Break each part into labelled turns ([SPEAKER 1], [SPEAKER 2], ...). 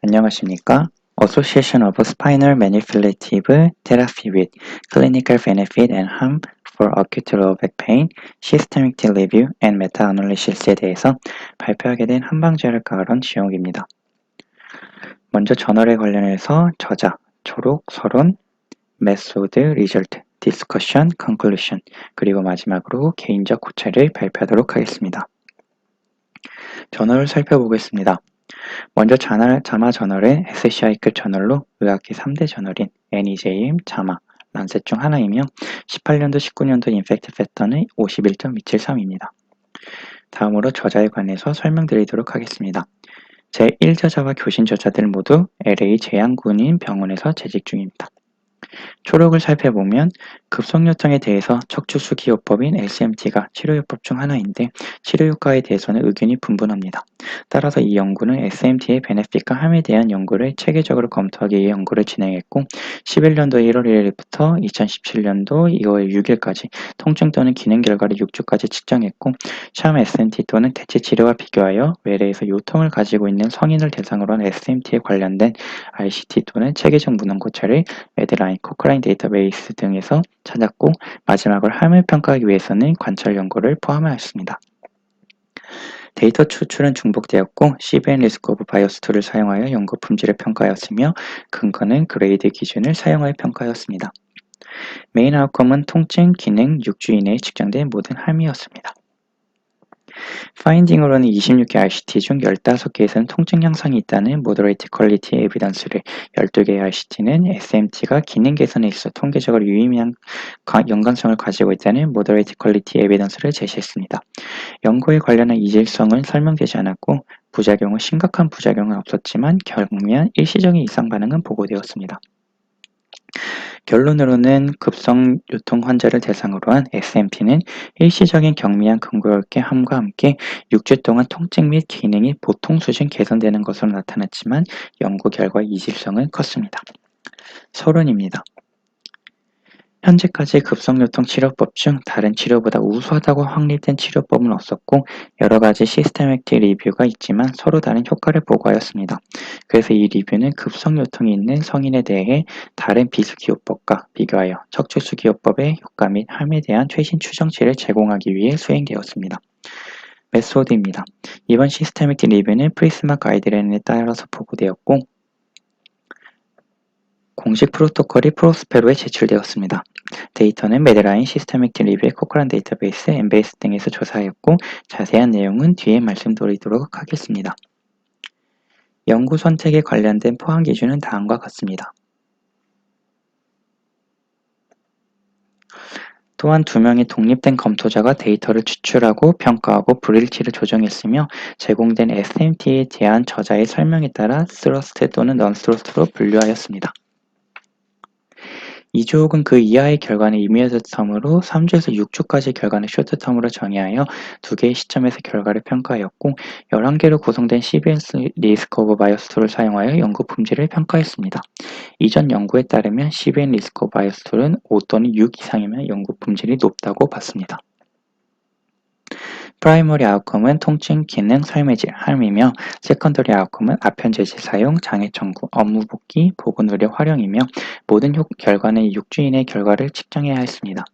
[SPEAKER 1] 안녕하십니까? Association of Spinal Manipulative Therapy with Clinical Benefit and Harm for Acute Low Back Pain, Systematic Review and Meta-Analysis에 대해서 발표하게 된 한방제를 가을원 지용입니다. 먼저 저널에 관련해서 저자, 초록, 서론, 메소드, 리절트, 디스커션, 컨클루션, 그리고 마지막으로 개인적 고찰을 발표하도록 하겠습니다. 저널을 살펴보겠습니다. 먼저 자마 저널은 SCI급 저널로 의학계 3대 저널인 NEJM, 자마, 란셋 중 하나이며 18년도, 19년도 인펙트 패턴의 51.273입니다. 다음으로 저자에 관해서 설명드리도록 하겠습니다. 제1저자와 교신 저자들 모두 LA 제양군인 병원에서 재직 중입니다. 초록을 살펴보면 급성요통에 대해서 척추수기요법인 SMT가 치료요법 중 하나인데 치료효과에 대해서는 의견이 분분합니다. 따라서 이 연구는 SMT의 베네핏과 함에 대한 연구를 체계적으로 검토하기 위해 연구를 진행했고 11년도 1월 1일부터 2017년도 2월 6일까지 통증 또는 기능 결과를 6주까지 측정했고 샴 SMT 또는 대체 치료와 비교하여 외래에서 요통을 가지고 있는 성인을 대상으로 한 SMT에 관련된 RCT 또는 체계적 문헌 고찰을 메드라인, 코크라인 데이터베이스 등에서 찾았고 마지막으로 함을 평가하기 위해서는 관찰 연구를 포함하였습니다. 데이터 추출은 중복되었고 CBN 리스크 오브 바이어스 툴을 사용하여 연구 품질을 평가하였으며 근거는 그레이드 기준을 사용하여 평가하였습니다. 메인 아웃컴은 통증, 기능, 6주 이내에 측정된 모든 함이었습니다. 파인딩으로는 26개 RCT 중 15개에서는 통증 향상이 있다는 모더레이트 퀄리티 에비던스를 12개의 RCT는 SMT가 기능 개선에 있어 통계적으로 유의미한 연관성을 가지고 있다는 모더레이트 퀄리티 에비던스를 제시했습니다. 연구에 관련한 이질성은 설명되지 않았고 부작용은 심각한 부작용은 없었지만 경미한 일시적인 이상 반응은 보고되었습니다. 결론으로는 급성요통 환자를 대상으로 한 SMT는 일시적인 경미한 근거롭게 함과 함께 6주 동안 통증 및 기능이 보통 수준 개선되는 것으로 나타났지만 연구 결과 이질성은 컸습니다. 서론입니다. 현재까지 급성요통 치료법 중 다른 치료보다 우수하다고 확립된 치료법은 없었고 여러 가지 시스테매틱 리뷰가 있지만 서로 다른 효과를 보고하였습니다. 그래서 이 리뷰는 급성요통이 있는 성인에 대해 다른 비수기요법과 비교하여 척추수기요법의 효과 및 함에 대한 최신 추정치를 제공하기 위해 수행되었습니다. 메소드입니다. 이번 시스테매틱 리뷰는 프리스마 가이드라인에 따라서 보고되었고 공식 프로토콜이 프로스페로에 제출되었습니다. 데이터는 메드라인, 시스테믹 리뷰의 코크란 데이터베이스, 엠베이스 등에서 조사하였고 자세한 내용은 뒤에 말씀드리도록 하겠습니다. 연구 선택에 관련된 포함 기준은 다음과 같습니다. 또한 2명의 독립된 검토자가 데이터를 추출하고 평가하고 불일치를 조정했으며 제공된 SMT에 대한 저자의 설명에 따라 스러스트 또는 넌스러스트로 분류하였습니다. 2주 혹은 그 이하의 결과는 이미디어트 텀으로 3주에서 6주까지 결과는 쇼트 텀으로 정의하여 2개의 시점에서 결과를 평가하였고 11개로 구성된 CBS 리스크 오브 바이어스 툴을 사용하여 연구 품질을 평가했습니다. 이전 연구에 따르면 CBN 리스크 오브 바이어스 툴은 5 또는 6 이상이면 연구 품질이 높다고 봤습니다. 프라이머리 아웃컴은 통증, 기능, 삶의 질, 함이며 세컨더리 아웃컴은 아편 재질 사용, 장애 청구, 업무 복귀, 보건 의료 활용이며 모든 결과는 6주 이내 결과를 측정해야 했습니다.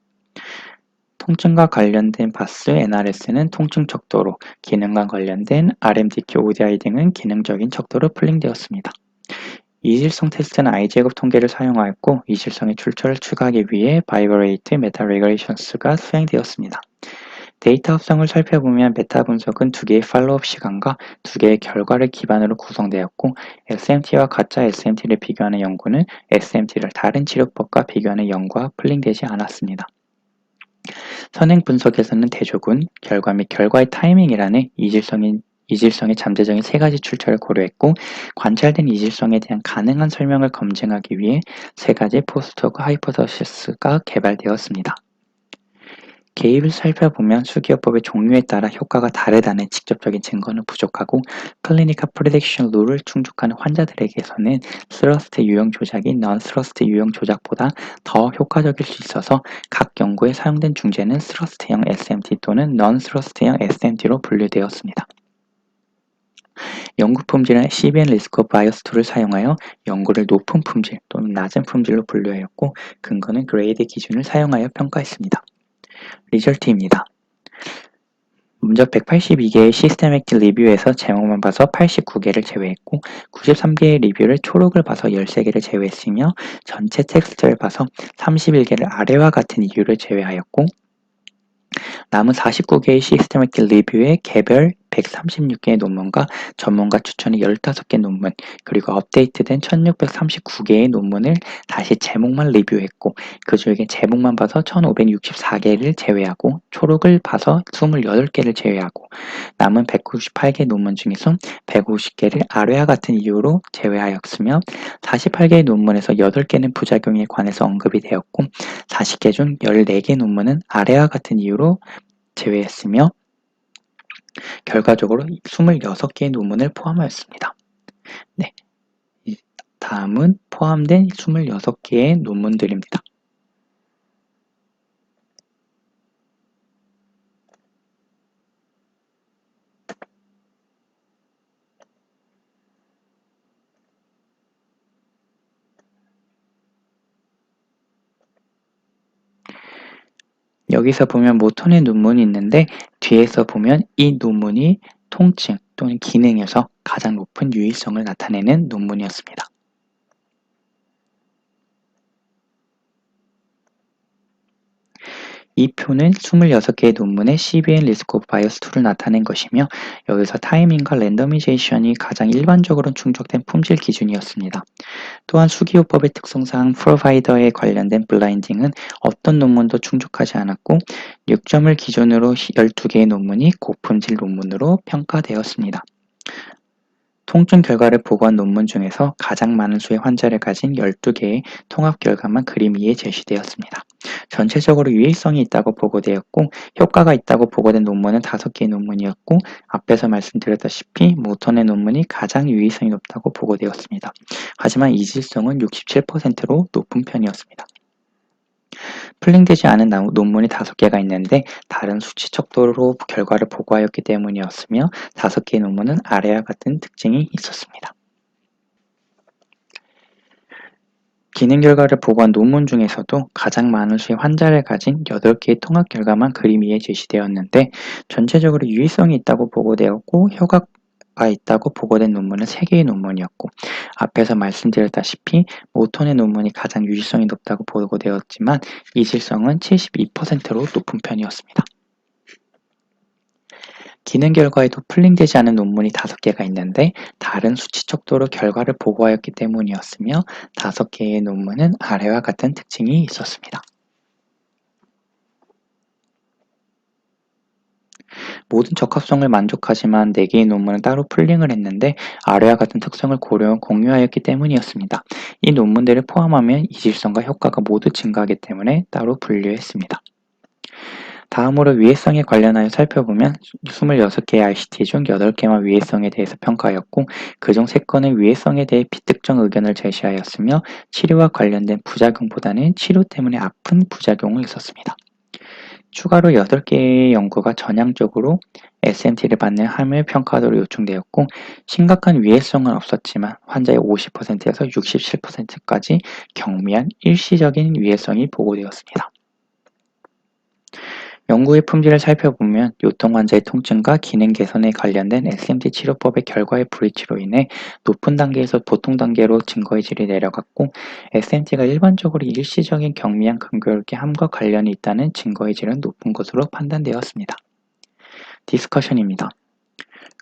[SPEAKER 1] 통증과 관련된 바스, NRS는 통증 척도로, 기능과 관련된 RMDQ, ODI 등은 기능적인 척도로 풀링되었습니다. 이질성 테스트는 I제곱 통계를 사용하였고 이질성의 출처를 추가하기 위해 바이버레이트 메타 레거레이션스가 수행되었습니다. 데이터 합성을 살펴보면 메타 분석은 2개의 팔로우업 시간과 2개의 결과를 기반으로 구성되었고 SMT와 가짜 SMT를 비교하는 연구는 SMT를 다른 치료법과 비교하는 연구와 풀링되지 않았습니다. 선행 분석에서는 대조군, 결과 및 결과의 타이밍이라는 이질성의 잠재적인 3가지 출처를 고려했고 관찰된 이질성에 대한 가능한 설명을 검증하기 위해 3가지 포스트호크 하이포더시스가 개발되었습니다. 개입을 살펴보면 수기요법의 종류에 따라 효과가 다르다는 직접적인 증거는 부족하고 클리니컬 프리딕션 룰을 충족하는 환자들에게서는 스러스트 유형 조작이 넌스러스트 유형 조작보다 더 효과적일 수 있어서 각 연구에 사용된 중재는 스러스트형 SMT 또는 넌스러스트형 SMT로 분류되었습니다. 연구 품질은 CBN 리스크 바이어스 툴을 사용하여 연구를 높은 품질 또는 낮은 품질로 분류하였고 근거는 그레이드 기준을 사용하여 평가했습니다. 리절트입니다. 문적 182개의 시스테믹 리뷰에서 제목만 봐서 89개를 제외했고 93개의 리뷰를 초록을 봐서 13개를 제외했으며 전체 텍스트를 봐서 31개를 아래와 같은 이유를 제외하였고 남은 49개의 시스테믹 리뷰의 개별 136개의 논문과 전문가 추천의 15개 논문, 그리고 업데이트된 1639개의 논문을 다시 제목만 리뷰했고 그 중에 제목만 봐서 1564개를 제외하고 초록을 봐서 28개를 제외하고 남은 198개 논문 중에서 150개를 아래와 같은 이유로 제외하였으며 48개의 논문에서 8개는 부작용에 관해서 언급이 되었고 40개 중 14개 논문은 아래와 같은 이유로 제외했으며 결과적으로 26개의 논문을 포함하였습니다. 네, 다음은 포함된 26개의 논문들입니다. 여기서 보면 모톤의 논문이 있는데 뒤에서 보면 이 논문이 통증 또는 기능에서 가장 높은 유의성을 나타내는 논문이었습니다. 이 표는 26개의 논문의 CBN 리스크 오브 바이어스 툴을 나타낸 것이며 여기서 타이밍과 랜더미제이션이 가장 일반적으로 충족된 품질 기준이었습니다. 또한 수기호법의 특성상 프로바이더에 관련된 블라인딩은 어떤 논문도 충족하지 않았고 6점을 기준으로 12개의 논문이 고품질 논문으로 평가되었습니다. 통증 결과를 보고한 논문 중에서 가장 많은 수의 환자를 가진 12개의 통합 결과만 그림 위에 제시되었습니다. 전체적으로 유의성이 있다고 보고되었고 효과가 있다고 보고된 논문은 5개의 논문이었고 앞에서 말씀드렸다시피 모턴의 논문이 가장 유의성이 높다고 보고되었습니다. 하지만 이질성은 67%로 높은 편이었습니다. 풀링되지 않은 논문이 5개가 있는데 다른 수치 척도로 결과를 보고하였기 때문이었으며 5개의 논문은 아래와 같은 특징이 있었습니다. 기능 결과를 보고한 논문 중에서도 가장 많은 수의 환자를 가진 8개의 통합 결과만 그림 위에 제시되었는데 전체적으로 유의성이 있다고 보고되었고 효과가 있다고 보고된 논문은 3개의 논문이었고 앞에서 말씀드렸다시피 모턴의 논문이 가장 유의성이 높다고 보고되었지만 이질성은 72%로 높은 편이었습니다. 기능 결과에도 풀링되지 않은 논문이 5개가 있는데 다른 수치 척도로 결과를 보고하였기 때문이었으며 5개의 논문은 아래와 같은 특징이 있었습니다. 모든 적합성을 만족하지만 4개의 논문은 따로 풀링을 했는데 아래와 같은 특성을 공유하였기 때문이었습니다. 이 논문들을 포함하면 이질성과 효과가 모두 증가하기 때문에 따로 분류했습니다. 다음으로 위해성에 관련하여 살펴보면 26개의 RCT 중 8개만 위해성에 대해서 평가하였고 그중 3건은 위해성에 대해 비특정 의견을 제시하였으며 치료와 관련된 부작용보다는 치료 때문에 아픈 부작용을 있었습니다. 추가로 8개의 연구가 전향적으로 SMT를 받는 함을 평가하도록 요청되었고 심각한 위해성은 없었지만 환자의 50%에서 67%까지 경미한 일시적인 위해성이 보고되었습니다. 연구의 품질을 살펴보면 요통 환자의 통증과 기능 개선에 관련된 SMT 치료법의 결과의 불일치로 인해 높은 단계에서 보통 단계로 증거의 질이 내려갔고 SMT가 일반적으로 일시적인 경미한 근교롭게 함과 관련이 있다는 증거의 질은 높은 것으로 판단되었습니다. 디스커션입니다.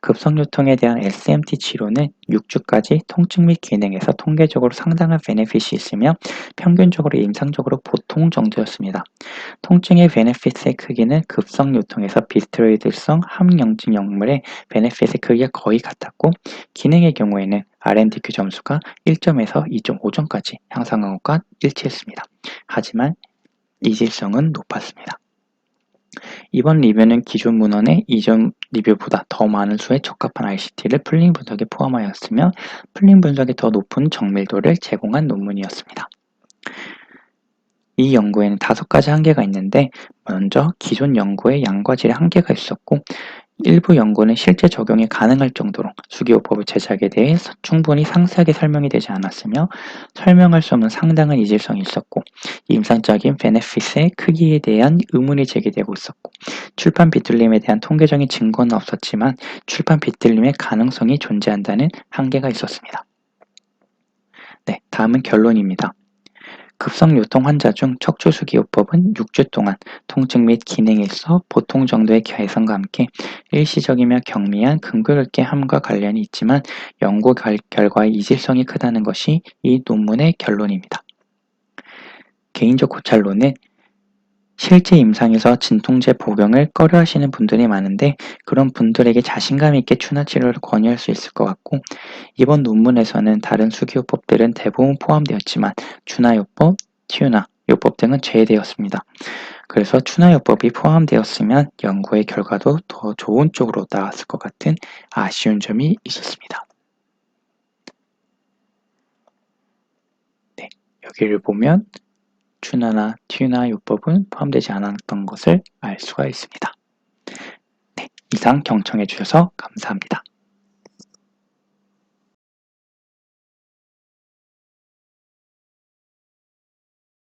[SPEAKER 1] 급성요통에 대한 SMT 치료는 6주까지 통증 및 기능에서 통계적으로 상당한 베네핏이 있으며 평균적으로 임상적으로 보통 정도였습니다. 통증의 베네핏의 크기는 급성요통에서 비스테로이드성 항염증 약물의 베네핏의 크기가 거의 같았고 기능의 경우에는 RMDQ 점수가 1점에서 2.5점까지 향상한 것과 일치했습니다. 하지만 이질성은 높았습니다. 이번 리뷰는 기존 문헌의 이전 리뷰보다 더 많은 수의 적합한 RCT를 풀링 분석에 포함하였으며 풀링 분석이 더 높은 정밀도를 제공한 논문이었습니다. 이 연구에는 5가지 한계가 있는데 먼저 기존 연구의 양과 질의 한계가 있었고 일부 연구는 실제 적용이 가능할 정도로 수기요법의 제작에 대해 충분히 상세하게 설명이 되지 않았으며 설명할 수 없는 상당한 이질성이 있었고 임상적인 베네핏의 크기에 대한 의문이 제기되고 있었고 출판 비틀림에 대한 통계적인 증거는 없었지만 출판 비틀림의 가능성이 존재한다는 한계가 있었습니다. 네, 다음은 결론입니다. 급성요통 환자 중 척추수기요법은 6주 동안 통증 및 기능에서 보통 정도의 개선과 함께 일시적이며 경미한 근육의 함과 관련이 있지만 연구 결과의 이질성이 크다는 것이 이 논문의 결론입니다. 개인적 고찰로는 실제 임상에서 진통제 복용을 꺼려하시는 분들이 많은데 그런 분들에게 자신감 있게 추나 치료를 권유할 수 있을 것 같고 이번 논문에서는 다른 수기요법들은 대부분 포함되었지만 추나요법, 튜나 요법 등은 제외되었습니다. 그래서 추나요법이 포함되었으면 연구의 결과도 더 좋은 쪽으로 나왔을 것 같은 아쉬운 점이 있었습니다. 네, 여기를 보면 추나나 튜나 요법은 포함되지 않았던 것을 알 수가 있습니다. 네, 이상 경청해 주셔서 감사합니다.